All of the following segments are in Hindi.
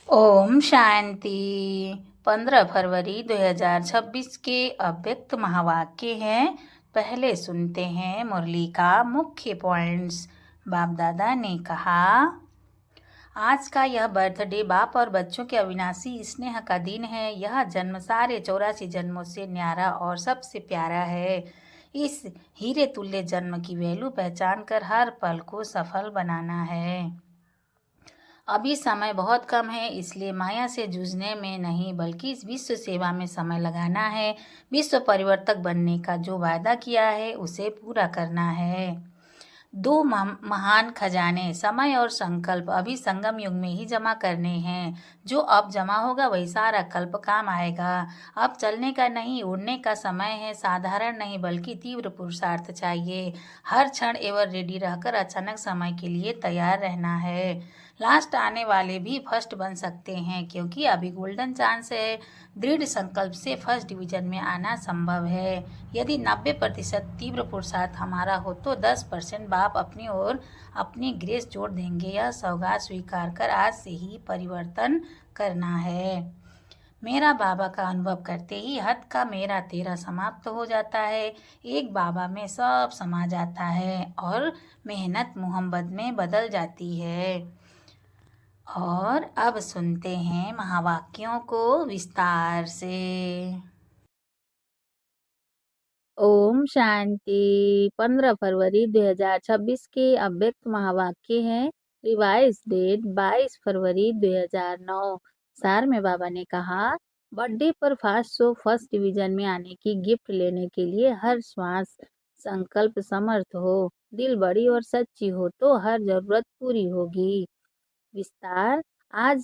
ओम शांति। 15 फरवरी 2026 के अव्यक्त महावाक्य हैं। पहले सुनते हैं मुरली का मुख्य पॉइंट्स। बाप दादा ने कहा, आज का यह बर्थडे बाप और बच्चों के अविनाशी स्नेह का दिन है। यह जन्म सारे 84 जन्मों से न्यारा और सबसे प्यारा है। इस हीरे तुल्य जन्म की वैल्यू पहचान कर हर पल को सफल बनाना है। अभी समय बहुत कम है, इसलिए माया से जूझने में नहीं बल्कि इस विश्व सेवा में समय लगाना है। विश्व परिवर्तक बनने का जो वायदा किया है उसे पूरा करना है। दो महान खजाने समय और संकल्प अभी संगम युग में ही जमा करने हैं। जो अब जमा होगा वही सारा कल्प काम आएगा। अब चलने का नहीं उड़ने का समय है। साधारण नहीं बल्कि तीव्र पुरुषार्थ चाहिए। हर क्षण एवर रेडी रहकर अचानक समय के लिए तैयार रहना है। लास्ट आने वाले भी फर्स्ट बन सकते हैं क्योंकि अभी गोल्डन चांस है। दृढ़ संकल्प से फर्स्ट डिवीजन में आना संभव है। यदि 90% तीव्र पुरुषार्थ हमारा हो तो 10% बाप अपनी ओर अपनी ग्रेस जोड़ देंगे। यह सौगात स्वीकार कर आज से ही परिवर्तन करना है। मेरा बाबा का अनुभव करते ही हद का मेरा तेरा समाप्त हो जाता है। एक बाबा में सब समा जाता है और मेहनत मोहब्बत में बदल जाती है। और अब सुनते हैं महावाक्यों को विस्तार से। ओम शांति। 15 फरवरी 2026 के अव्यक्त महावाक्य हैं। रिवाइज डेट 22 फरवरी 2009। सार में बाबा ने कहा, बर्थडे पर फास्ट शो फर्स्ट डिवीजन में आने की गिफ्ट लेने के लिए हर श्वास संकल्प समर्थ हो। दिल बड़ी और सच्ची हो तो हर जरूरत पूरी होगी। विस्तार। आज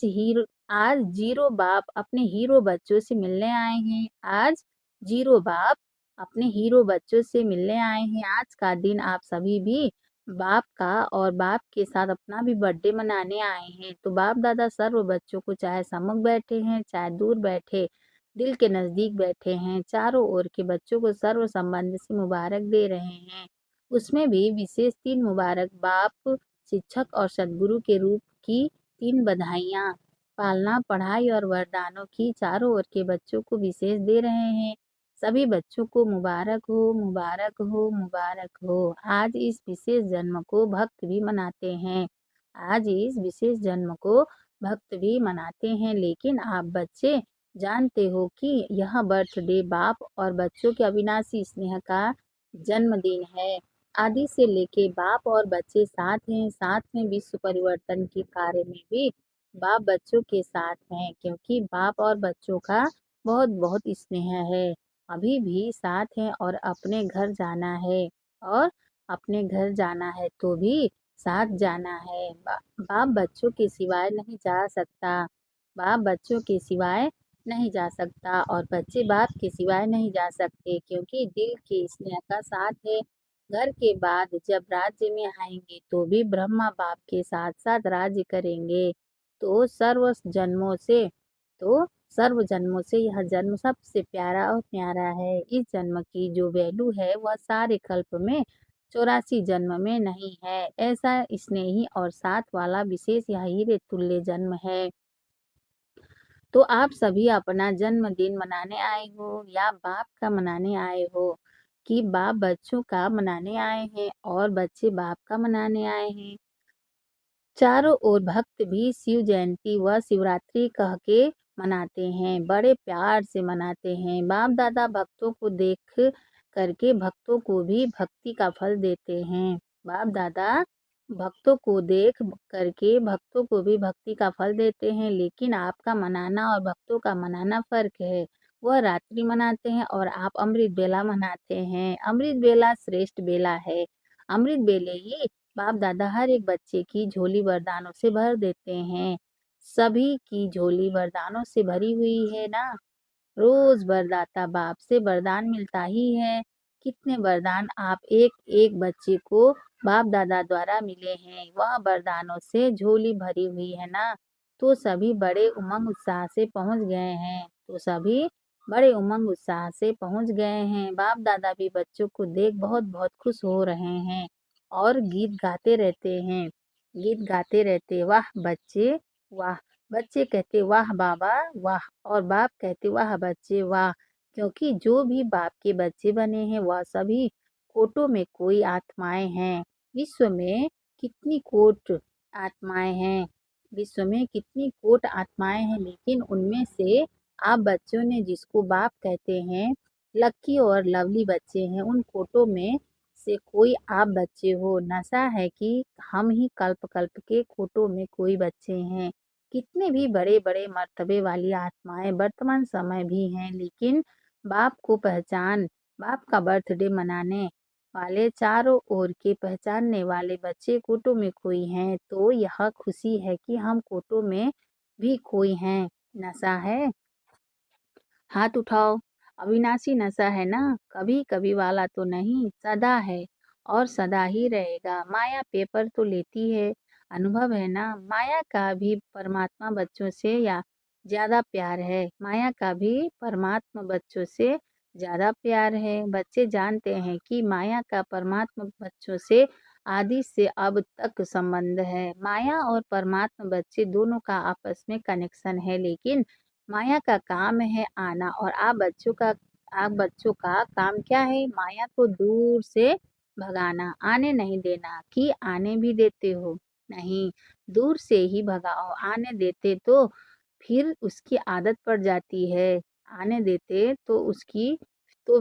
जीरो बाप अपने हीरो बच्चों से मिलने आए हैं। आज जीरो बाप अपने हीरो बच्चों से मिलने आए हैं। आज का दिन आप सभी भी बाप का और बाप के साथ अपना भी बर्थडे मनाने आए हैं। तो बाप दादा सर्व बच्चों को चाहे सम्मुख बैठे हैं चाहे दूर बैठे दिल के नजदीक बैठे हैं, चारों ओर के बच्चों को सर्व संबंध से मुबारक दे रहे हैं। उसमें भी विशेष 3 मुबारक बाप, शिक्षक और सदगुरु के रूप की 3 बधाइयाँ पालना, पढ़ाई और वरदानों की चारों ओर के बच्चों को विशेष दे रहे हैं। सभी बच्चों को मुबारक हो, मुबारक हो, मुबारक हो। आज इस विशेष जन्म को भक्त भी मनाते हैं। आज इस विशेष जन्म को भक्त भी मनाते हैं, लेकिन आप बच्चे जानते हो कि यह बर्थडे बाप और बच्चों के अविनाशी स्नेह का जन्मदिन है। आदि से लेके बाप और बच्चे साथ में विश्व परिवर्तन के कार्य में भी बाप बच्चों के साथ हैं, क्योंकि बाप और बच्चों का बहुत बहुत स्नेह है। अभी भी साथ हैं और अपने घर जाना है और अपने घर जाना है तो भी साथ जाना है। बाप बच्चों के सिवाय नहीं जा सकता। बाप बच्चों के सिवाय नहीं जा सकता और बच्चे बाप के सिवाय नहीं जा सकते, क्योंकि दिल के स्नेह का साथ है। घर के बाद जब राज्य में आएंगे तो भी ब्रह्मा बाप के साथ साथ राज्य करेंगे। तो सर्व जन्मों से यह जन्म सबसे प्यारा और प्यारा है। इस जन्म की जो वैल्यू है वह सारे कल्प में 84 जन्म में नहीं है। ऐसा स्नेही और साथ वाला विशेष यह हीरे तुल्य जन्म है। तो आप सभी अपना जन्मदिन मनाने आए हो या बाप का मनाने आए हो, कि बाप बच्चों का मनाने आए हैं और बच्चे बाप का मनाने आए हैं। चारों ओर भक्त भी शिव जयंती व शिवरात्रि कह के मनाते हैं, बड़े प्यार से मनाते हैं। बाप दादा भक्तों को देख करके भक्तों को भी भक्ति का फल देते हैं। बाप दादा भक्तों को देख करके भक्तों को भी भक्ति का फल देते हैं, लेकिन आपका मनाना और भक्तों का मनाना फर्क है। वह रात्रि मनाते हैं और आप अमृत बेला मनाते हैं। अमृत बेला श्रेष्ठ बेला है। अमृत बेले ही बाप दादा हर एक बच्चे की झोली वरदानों से भर देते हैं। सभी की झोली वरदानों से भरी हुई है ना। रोज वरदाता बाप से वरदान मिलता ही है। कितने वरदान आप एक एक बच्चे को बाप दादा द्वारा मिले हैं, वह वरदानों से झोली भरी हुई है ना। तो सभी बड़े उमंग उत्साह से पहुंच गए हैं। बाप दादा भी बच्चों को देख बहुत बहुत खुश हो रहे हैं और गीत गाते रहते हैं। वाह बच्चे वाह, बच्चे कहते वाह बाबा वाह और बाप कहते वाह बच्चे वाह, क्योंकि जो भी बाप के बच्चे बने हैं वह सभी कोटों में कोई आत्माएं हैं। विश्व में कितनी कोट आत्माएं हैं, विश्व में कितनी कोट आत्माएं हैं, लेकिन उनमें से आप बच्चों ने जिसको बाप कहते हैं, लक्की और लवली बच्चे हैं, उन कोटों में से कोई आप बच्चे हो। नशा है कि हम ही कल्प कल्प के कोटों में कोई बच्चे हैं। कितने भी बड़े बड़े मर्तबे वाली आत्माएं वर्तमान समय भी हैं, लेकिन बाप को पहचान, बाप का बर्थडे मनाने वाले, चारों ओर के पहचानने वाले बच्चे कोटों में कोई हैं। तो यह खुशी है कि हम कोटों में भी कोई हैं। नशा है, हाथ उठाओ। अविनाशी नशा है ना, कभी कभी वाला तो नहीं, सदा है और सदा ही रहेगा। माया पेपर तो लेती है, अनुभव है ना। माया का भी परमात्मा बच्चों से या ज्यादा प्यार है, माया का भी परमात्मा बच्चों से ज्यादा प्यार है। बच्चे जानते हैं कि माया का परमात्मा बच्चों से आदि से अब तक संबंध है। माया और परमात्मा बच्चे दोनों का आपस में कनेक्शन है, लेकिन माया का काम है आना, और आप बच्चों का काम क्या है? माया को दूर से भगाना, आने नहीं देना। कि आने भी देते हो? नहीं, दूर से ही भगाओ। आने देते फिर उसकी आदत पड़ जाती है, आने देते तो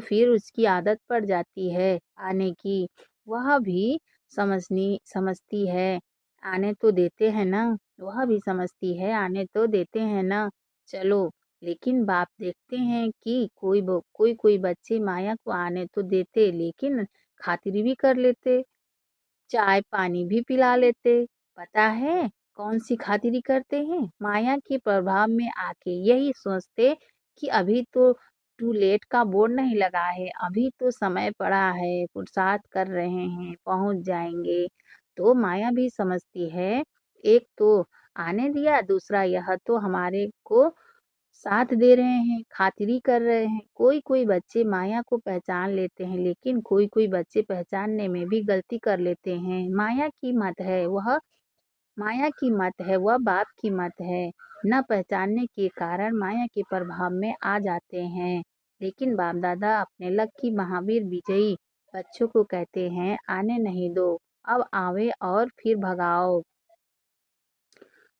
फिर उसकी आदत पड़ जाती है आने की। वह भी समझती है, आने तो देते हैं ना, वह भी समझती है आने तो देते हैं ना। चलो, लेकिन बाप देखते हैं कि कोई बच्चे माया को आने तो देते, लेकिन खातिरी भी कर लेते, चाय पानी भी पिला लेते। पता है कौन सी खातिरी करते हैं? माया के प्रभाव में आके यही सोचते कि अभी तो टू लेट का बोर्ड नहीं लगा है, अभी तो समय पड़ा है, पुरुषार्थ कर रहे हैं, पहुंच जाएंगे। तो माया भी समझती है, एक तो आने दिया, दूसरा यह तो हमारे को साथ दे रहे हैं, खातिरी कर रहे हैं। कोई कोई बच्चे माया को पहचान लेते हैं, लेकिन कोई कोई बच्चे पहचानने में भी गलती कर लेते हैं। माया की मत है, वह बाप की मत है। न पहचानने के कारण माया के प्रभाव में आ जाते हैं। लेकिन बाप दादा अपने लकी महावीर विजयी बच्चों को कहते हैं, आने नहीं दो, अब आवे और फिर भगाओ।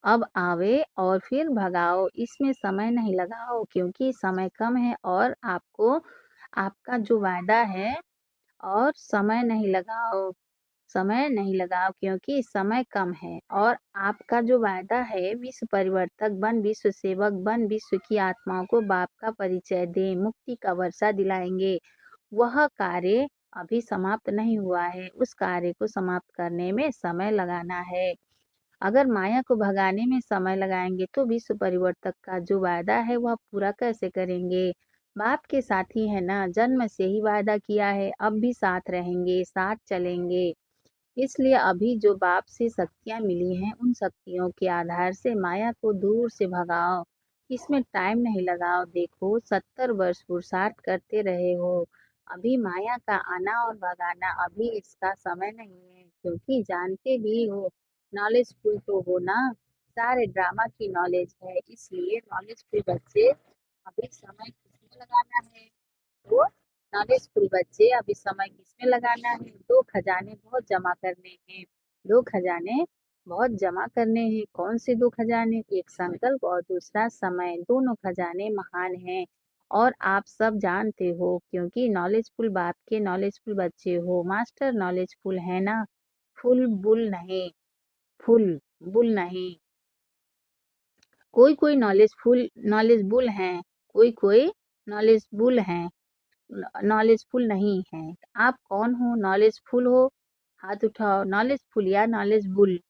अब आवे और फिर भगाओ, इसमें समय नहीं लगाओ, क्योंकि समय कम है, और आपका जो वायदा है, और समय नहीं लगाओ क्योंकि समय कम है, और आपका जो वायदा है, विश्व परिवर्तक बन, विश्व सेवक बन, विश्व की आत्माओं को बाप का परिचय दें, मुक्ति का वर्षा दिलाएंगे। वह कार्य अभी समाप्त नहीं हुआ है, उस कार्य को समाप्त करने में समय लगाना है। अगर माया को भगाने में समय लगाएंगे तो विश्व परिवर्तक का जो वायदा है वह पूरा कैसे करेंगे? बाप के साथी है ना, जन्म से ही वायदा किया है, अब भी साथ रहेंगे, साथ चलेंगे। इसलिए अभी जो बाप से शक्तियाँ मिली हैं, उन शक्तियों के आधार से माया को दूर से भगाओ। इसमें टाइम नहीं लगाओ। देखो, 70 वर्ष पुरुषार्थ करते रहे हो, अभी माया का आना और भगाना, अभी इसका समय नहीं है, क्योंकि जानते भी हो, नॉलेजफुल तो हो ना, सारे ड्रामा की नॉलेज है, इसलिए नॉलेजफुल बच्चे, अभी समय किसमें लगाना है? तो नॉलेजफुल बच्चे, अभी समय किसमें लगाना है? दो खजाने बहुत जमा करने हैं, दो खजाने बहुत जमा करने हैं। कौन से दो खजाने? एक संकल्प और दूसरा समय। दोनों खजाने महान हैं, और आप सब जानते हो, क्योंकि नॉलेजफुल बाप के नॉलेजफुल बच्चे हो। मास्टर नॉलेजफुल है ना, फुल बुल नहीं, फुल बुल नहीं। कोई कोई नॉलेजबुल हैं, कोई कोई नॉलेजबुल हैं, नॉलेजफुल नहीं है। आप कौन हो? नॉलेजफुल हो? हाथ उठाओ। नॉलेजफुल या नॉलेजबुल?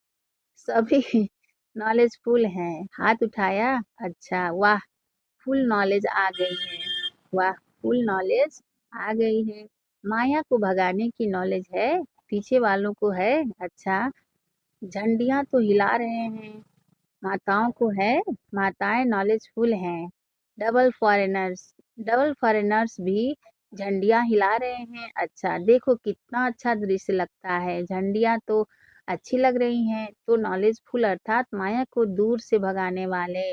सभी नॉलेजफुल हैं, हाथ उठाया। अच्छा, वाह, फुल नॉलेज आ गई है, वाह, फुल नॉलेज आ गई है। माया को भगाने की नॉलेज है, पीछे वालों को है। अच्छा, झंडियां तो हिला रहे हैं, माताओं को है, माताएं नॉलेजफुल हैं। डबल फॉरेनर्स भी झंडियां हिला रहे हैं। अच्छा, देखो कितना अच्छा दृश्य लगता है, झंडियां तो अच्छी लग रही हैं। तो नॉलेजफुल अर्थात माया को दूर से भगाने वाले।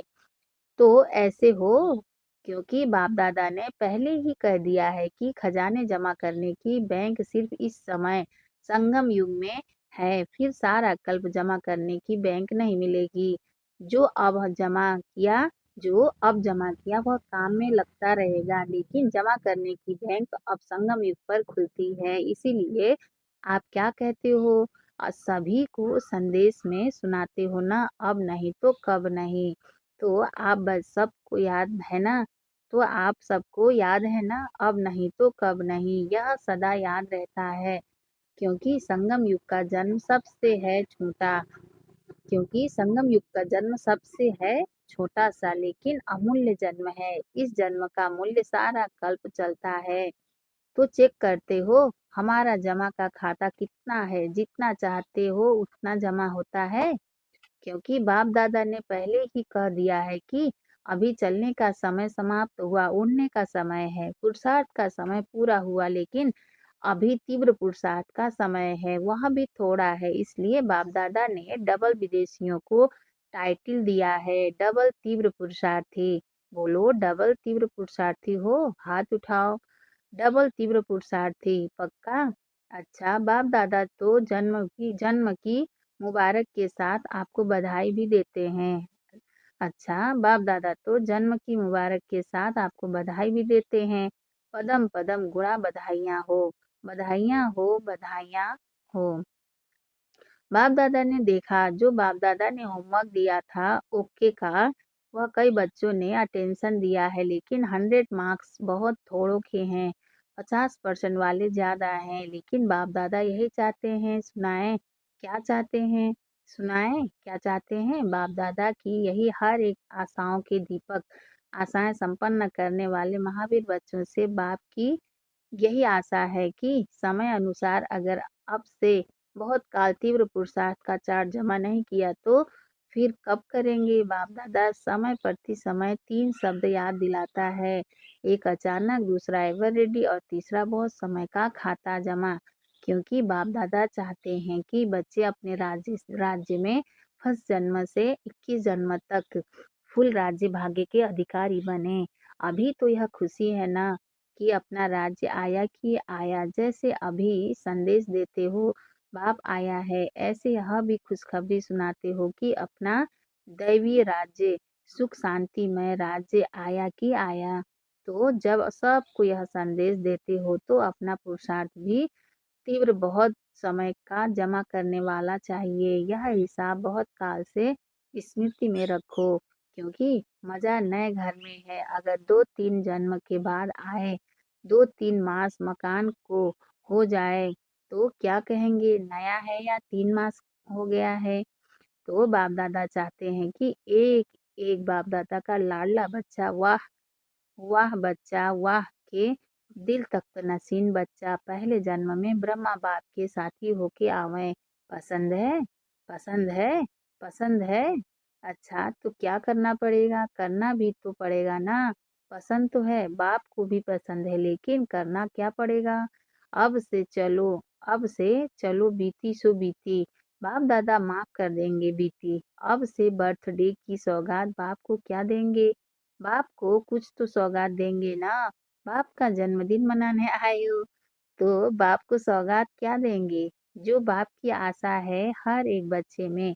तो ऐसे हो क्योंकि बाप दादा ने पहले ही कह दिया है कि खजाने जमा करने की बैंक सिर्फ इस समय संगम युग में है, फिर सारा कल्प जमा करने की बैंक नहीं मिलेगी। जो अब जमा किया जो अब जमा किया वह काम में लगता रहेगा, लेकिन जमा करने की बैंक अब संगम युग पर खुलती है। इसीलिए आप क्या कहते हो? सभी को संदेश में सुनाते हो ना, अब नहीं तो कब नहीं। तो आप बस सबको याद है ना? तो आप सबको याद है ना? अब नहीं तो कब नहीं, यह सदा याद रहता है। क्योंकि संगम युग का जन्म सबसे है छोटा क्योंकि संगम युग का जन्म सबसे है छोटा सा लेकिन अमूल्य जन्म है। इस जन्म का मूल्य सारा कल्प चलता है। तो चेक करते हो हमारा जमा का खाता कितना है? जितना चाहते हो उतना जमा होता है। क्योंकि बाप दादा ने पहले ही कह दिया है कि अभी चलने का समय समाप्त हुआ, उड़ने का समय है, पुरुषार्थ का समय पूरा हुआ, लेकिन अभी तीव्र पुरुषार्थ का समय है, वह भी थोड़ा है। इसलिए बाप दादा ने डबल विदेशियों को टाइटल दिया है, डबल तीव्र पुरुषार्थी। बोलो, डबल तीव्र पुरुषार्थी हो? हाथ उठाओ। डबल तीव्र पुरुषार्थी पक्का? अच्छा, बाप दादा तो जन्म की मुबारक के साथ आपको बधाई भी देते हैं। अच्छा, बाप दादा तो जन्म की मुबारक के साथ आपको बधाई भी देते हैं। पदम पदम गुणा बधाइयाँ हो, बधाइयाँ हो, बधाइयाँ हो। बाप दादा ने देखा जो बाप दादा ने होमवर्क दिया था ओके का, वह कई बच्चों ने अटेंशन दिया है, लेकिन 100 मार्क्स बहुत थोड़ों के हैं। 50% वाले ज्यादा हैं, लेकिन बाप दादा यही चाहते हैं। सुनाएं क्या चाहते हैं? सुनाएं क्या चाहते हैं? बाप दादा की यही हर एक आशाओं के दीपक, आशाएं संपन्न करने वाले महावीर बच्चों से बाप की यही आशा है कि समय अनुसार अगर अब से बहुत काल तीव्र पुरुषार्थ का चार्ट जमा नहीं किया तो फिर कब करेंगे? बाप दादा समय प्रति समय 3 शब्द याद दिलाता है। एक अचानक, दूसरा एवर रेडी और तीसरा बहुत समय का खाता जमा। क्योंकि बाप दादा चाहते हैं कि बच्चे अपने राज्य में फर्स्ट जन्म से 21 जन्म तक फुल राज्य भाग्य के अधिकारी बने। अभी तो यह खुशी है ना कि अपना राज्य आया कि आया, जैसे अभी संदेश देते हो बाप आया है, ऐसे यह भी खुशखबरी सुनाते हो कि अपना दैवीय राज्य, सुख शांतिमय राज्य आया कि आया। तो जब सबको यह संदेश देते हो तो अपना पुरुषार्थ भी तीव्र बहुत समय का जमा करने वाला चाहिए। यह हिसाब बहुत काल से स्मृति में रखो, क्योंकि मजा नए घर में है। अगर 2-3 जन्म के बाद आए, 2-3 मास मकान को हो जाए तो क्या कहेंगे, नया है या 3 मास हो गया है? तो बाप दादा चाहते हैं कि एक एक बाप दादा का लाडला बच्चा, वाह वाह बच्चा वाह के दिल तख्त नशीन बच्चा पहले जन्म में ब्रह्मा बाप के साथी होके आवे। पसंद है? पसंद है? पसंद है? अच्छा, तो क्या करना पड़ेगा? करना भी तो पड़ेगा ना। पसंद तो है, बाप को भी पसंद है, लेकिन करना क्या पड़ेगा? अब से चलो अब से चलो बीती सो बीती। बाप दादा माफ कर देंगे बीती। अब से बर्थडे की सौगात बाप को क्या देंगे? बाप को कुछ तो सौगात देंगे ना। बाप का जन्मदिन मनाने आए हो तो बाप को सौगात क्या देंगे? जो बाप की आशा है हर एक बच्चे में।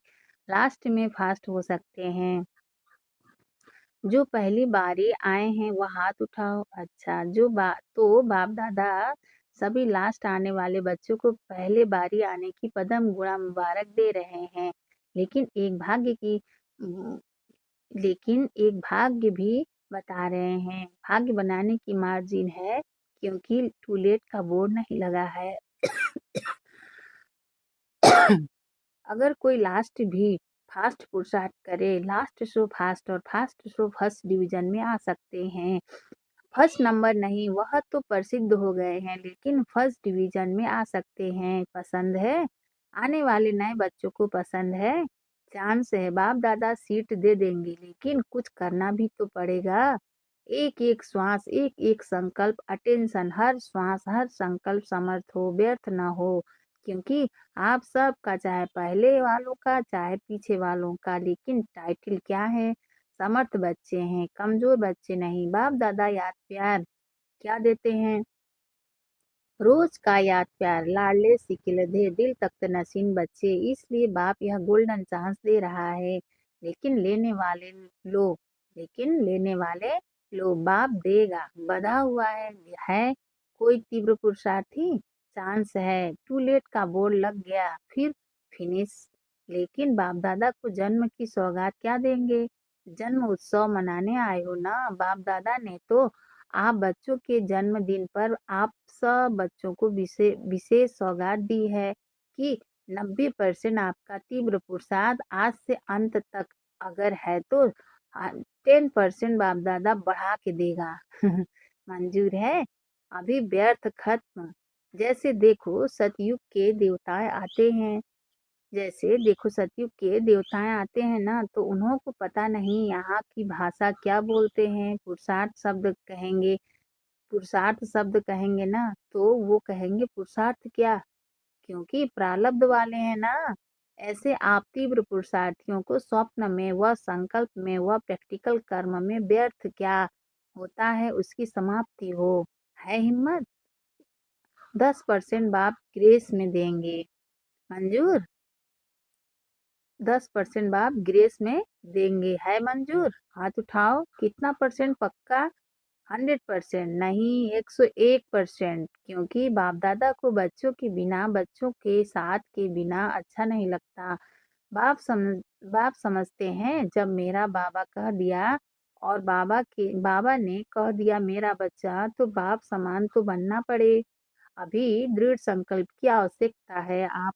लास्ट में फास्ट हो सकते हैं। जो पहली बारी आए हैं वो हाथ उठाओ। अच्छा, तो बाप दादा सभी लास्ट आने वाले बच्चों को पहले बारी आने की पदम गुणा मुबारक दे रहे हैं। लेकिन एक भाग्य की लेकिन एक भाग्य भी बता रहे हैं। भाग्य बनाने की मार्जिन है, क्योंकि टू लेट का बोर्ड नहीं लगा है। अगर कोई लास्ट भी फास्ट पुरुषार्थ करे, लास्ट शो फास्ट और फास्ट शो फर्स्ट डिवीजन में आ सकते हैं। फर्स्ट नंबर नहीं, वह तो प्रसिद्ध हो गए हैं, लेकिन फर्स्ट डिवीजन में आ सकते हैं। पसंद है? आने वाले नए बच्चों को पसंद है? चांस है, बाप दादा सीट दे देंगे, लेकिन कुछ करना भी तो पड़ेगा। एक एक श्वास, एक एक संकल्प, अटेंशन, हर श्वास हर संकल्प समर्थ हो, व्यर्थ न हो। क्योंकि आप सबका चाहे पहले वालों का चाहे पीछे वालों का, लेकिन टाइटल क्या है? समर्थ बच्चे हैं, कमज़ोर बच्चे नहीं। बाप-दादा याद प्यार क्या देते हैं? रोज का याद प्यार, लाडले से खिलते दिल तख्त नशीन बच्चे। इसलिए बाप यह गोल्डन चांस दे रहा है, लेकिन लेने वाले लो, लेने वाले लो। बाप देगा, बधा हुआ है कोई तीव्र पुरुषार्थी? चांस है, टू लेट का बोर्ड लग गया, फिर फिनिश। लेकिन बाप दादा को जन्म की सौगात क्या देंगे? जन्म उत्सव मनाने आए हो ना? बाप दादा ने तो आप बच्चों के जन्मदिन पर आप सब बच्चों को विशेष सौगात दी है कि 90% आपका तीव्र पुरुषार्थ आज से अंत तक अगर है तो 10% बाप दादा बढ़ा के देगा। मंजूर है? अभी व्यर्थ खत्म। जैसे देखो सतयुग के देवताएं आते हैं जैसे देखो सतयुग के देवताएं आते हैं ना, तो उन्हों को पता नहीं यहाँ की भाषा क्या बोलते हैं। पुरुषार्थ शब्द कहेंगे ना, तो वो कहेंगे पुरुषार्थ क्या? क्योंकि प्रारब्ध वाले हैं ना। ऐसे आप तीव्र पुरुषार्थियों को स्वप्न में व संकल्प में व प्रैक्टिकल कर्म में व्यर्थ क्या होता है उसकी समाप्ति हो। है हिम्मत? 10% बाप ग्रेस में देंगे। मंजूर? 10% बाप ग्रेस में देंगे। है मंजूर? हाथ उठाओ। कितना परसेंट पक्का? 100% नहीं, 101%। क्योंकि बाप दादा को बच्चों के बिना, बच्चों के साथ के बिना अच्छा नहीं लगता। बाप समझते हैं जब मेरा बाबा कह दिया और बाबा ने कह दिया मेरा बच्चा, तो बाप समान तो बनना पड़े। अभी दृढ़ संकल्प की आवश्यकता है। आप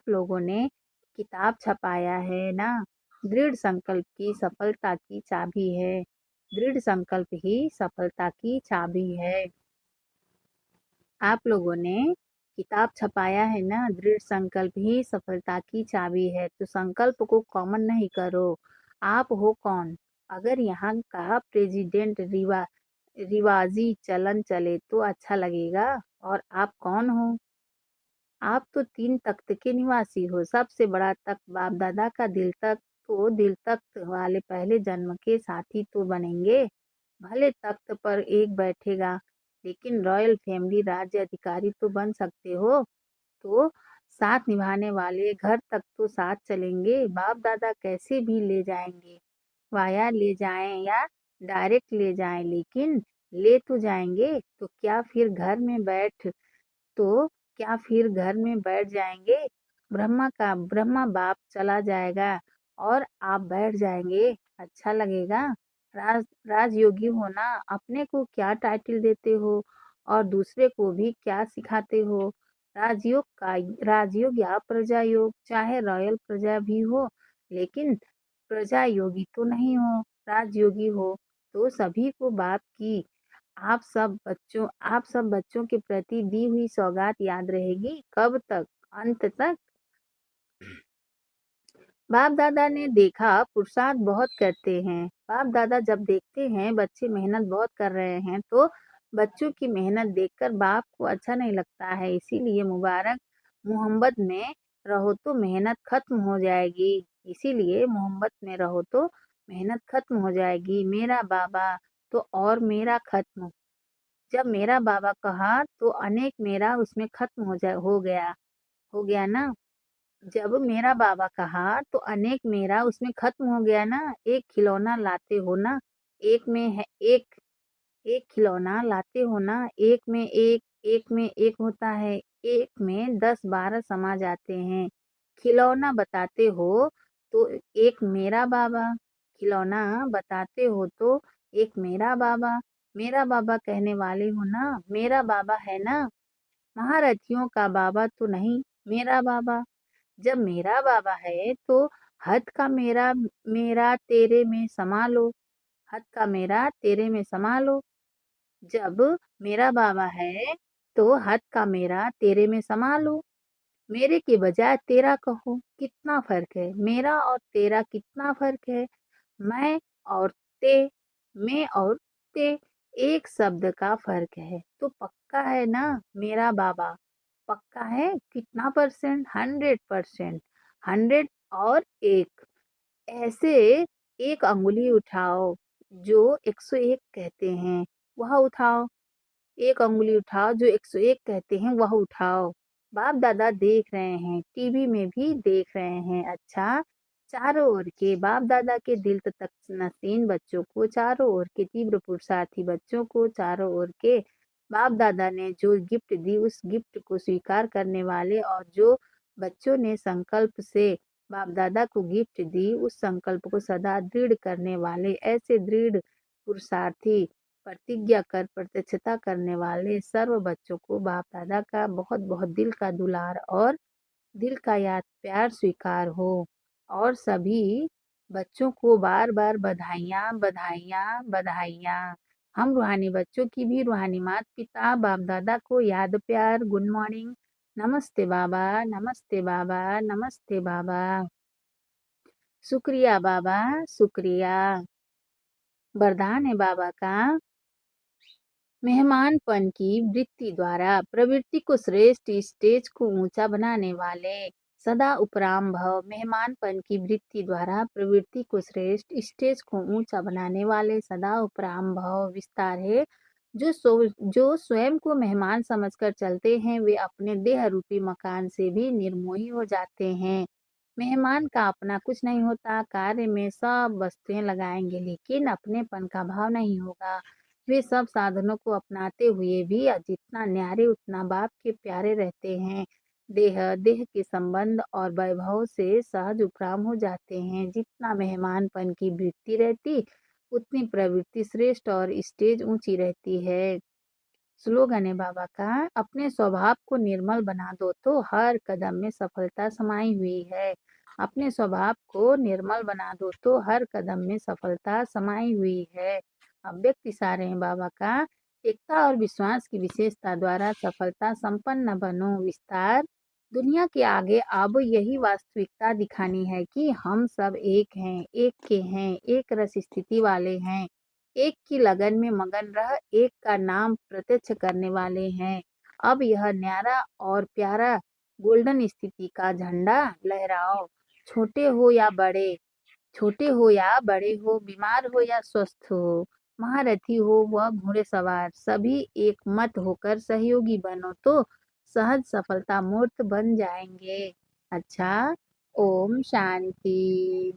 लोगों ने किताब छपाया है ना? दृढ़ संकल्प की सफलता की चाबी है। दृढ़ संकल्प ही सफलता की चाबी है। आप लोगों ने किताब छपाया है ना? दृढ़ संकल्प ही सफलता की चाबी है। तो संकल्प को कॉमन नहीं करो। आप हो कौन? अगर यहाँ का प्रेसिडेंट रिवाजी चलन चले तो अच्छा लगेगा। और आप कौन हो? आप तो 3 तख्त के निवासी हो। सबसे बड़ा तख्त बाप दादा का दिल तख्त, तो दिल तख्त वाले पहले जन्म के साथी तो बनेंगे। भले तख्त पर एक बैठेगा, लेकिन रॉयल फैमिली राज्य अधिकारी तो बन सकते हो। तो साथ निभाने वाले घर तक तो साथ चलेंगे। बाप दादा कैसे भी ले जाएंगे, वाया ले जाएं या डायरेक्ट ले जाएं, लेकिन ले तो जाएंगे। तो क्या फिर घर में बैठ जाएंगे? ब्रह्मा बाप चला जाएगा और आप बैठ जाएंगे। अच्छा लगेगा? राजयोगी होना, अपने को क्या टाइटल देते हो और दूसरे को भी क्या सिखाते हो? राजयोग या प्रजा योग, चाहे रॉयल प्रजा भी हो, लेकिन प्रजा योगी तो नहीं हो। राजयोगी हो तो सभी को बाप की आप सब बच्चों के प्रति दी हुई सौगात याद रहेगी। कब तक? अंत तक। बाप दादा ने देखा पुरुषार्थ बहुत करते हैं। बाप दादा जब देखते हैं बच्चे मेहनत बहुत कर रहे हैं, तो बच्चों की मेहनत देखकर बाप को अच्छा नहीं लगता है। इसीलिए मुबारक, मोहब्बत में रहो तो मेहनत खत्म हो जाएगी। इसीलिए मोहब्बत में रहो तो मेहनत खत्म हो जाएगी। मेरा बाबा तो और मेरा खत्म। जब मेरा बाबा कहा तो अनेक मेरा उसमें खत्म हो गया ना। जब मेरा बाबा कहा तो अनेक मेरा उसमें खत्म हो गया ना। एक खिलौना लाते हो ना, एक में है एक एक खिलौना लाते हो ना, एक में एक होता है, एक में 10-12 समा जाते हैं। खिलौना बताते हो तो एक मेरा बाबा, खिलौना बताते हो तो एक मेरा बाबा कहने वाले हो ना। मेरा बाबा है ना, महारथियों का बाबा तो नहीं, मेरा बाबा। जब मेरा बाबा है तो हद का मेरा तेरे में समा लो। हद का मेरा तेरे में समा लो। जब मेरा बाबा है तो हद का मेरा तेरे में समा लो। मेरे के बजाय तेरा कहो। कितना फर्क है, मेरा और तेरा कितना फर्क है। मैं और ते, मैं और ते, एक शब्द का फर्क है। तो पक्का है ना मेरा बाबा? पक्का है? कितना परसेंट? 100%। 100 और 1। ऐसे एक अंगुली उठाओ, जो 101 कहते हैं, वह उठाओ। एक अंगुली उठाओ जो 101 कहते हैं वह उठाओ। बाप-दादा देख रहे हैं, टीवी में भी देख रहे हैं। अच्छा, चारों ओर के बाप-दादा के दिल तक नशीन बच्चों को, चारों ओर के तीव्र पुरुषार्थी बच्चों को, चारों ओर के बाप-दादा ने जो गिफ्ट दी उस गिफ्ट को स्वीकार करने वाले और जो बच्चों ने संकल्प से बाप-दादा को गिफ्ट दी, उस संकल्प को सदा दृढ़ करने वाले, ऐसे दृढ़ पुरुषार्थी प्रतिज्ञा कर प्रत्यक्षता करने वाले सर्व बच्चों को बाप दादा का बहुत बहुत दिल का दुलार और दिल का याद प्यार स्वीकार हो। और सभी बच्चों को बार बार बधाइयाँ बधाइयाँ बधाइयाँ। हम रूहानी बच्चों की भी रूहानी माता पिता बाप दादा को याद प्यार गुड मॉर्निंग। नमस्ते बाबा, नमस्ते बाबा, नमस्ते बाबा। शुक्रिया बाबा, शुक्रिया। वरदान है बाबा का, मेहमानपन की वृत्ति द्वारा प्रवृत्ति को श्रेष्ठ, स्टेज को ऊंचा बनाने वाले, सदा उपराम भव। मेहमानपन की वृत्ति द्वारा प्रवृत्ति को श्रेष्ठ, स्टेज को ऊंचा बनाने वाले, सदा उपराम भव। विस्तार है, जो स्वयं को मेहमान समझकर चलते हैं वे अपने देह रूपी मकान से भी निर्मोही हो जाते हैं। मेहमान का अपना कुछ नहीं होता, कार्य में सब वस्तुएं लगाएंगे लेकिन अपनेपन का भाव नहीं होगा। वे सब साधनों को अपनाते हुए भी जितना न्यारे उतना बाप के प्यारे रहते हैं। देह के संबंध और वैभव से सहज उपराम हो जाते हैं। जितना मेहमानपन की वृत्ति रहती उतनी प्रवृत्ति श्रेष्ठ और स्टेज ऊंची रहती है। स्लोगन है बाबा का, अपने स्वभाव को निर्मल बना दो तो हर कदम में सफलता समाई हुई है। अपने स्वभाव को निर्मल बना दो तो हर कदम में सफलता समाई हुई है। अव्यक्त इशारे हैं बाबा का, एकता और विश्वास की विशेषता द्वारा सफलता संपन्न बनो। विस्तार, दुनिया के आगे अब यही वास्तविकता दिखानी है कि हम सब एक हैं, एक के हैं, एक रस स्थिति वाले हैं, एक की लगन में मगन रह एक का नाम प्रत्यक्ष करने वाले हैं। अब यह न्यारा और प्यारा गोल्डन स्थिति का झंडा लहराओ। छोटे हो या बड़े, छोटे हो या बड़े हो, बीमार हो या स्वस्थ हो, महारथी हो व घुड़सवार, सभी एक मत होकर सहयोगी बनो तो सहज सफलता मूर्त बन जाएंगे। अच्छा, ओम शांति।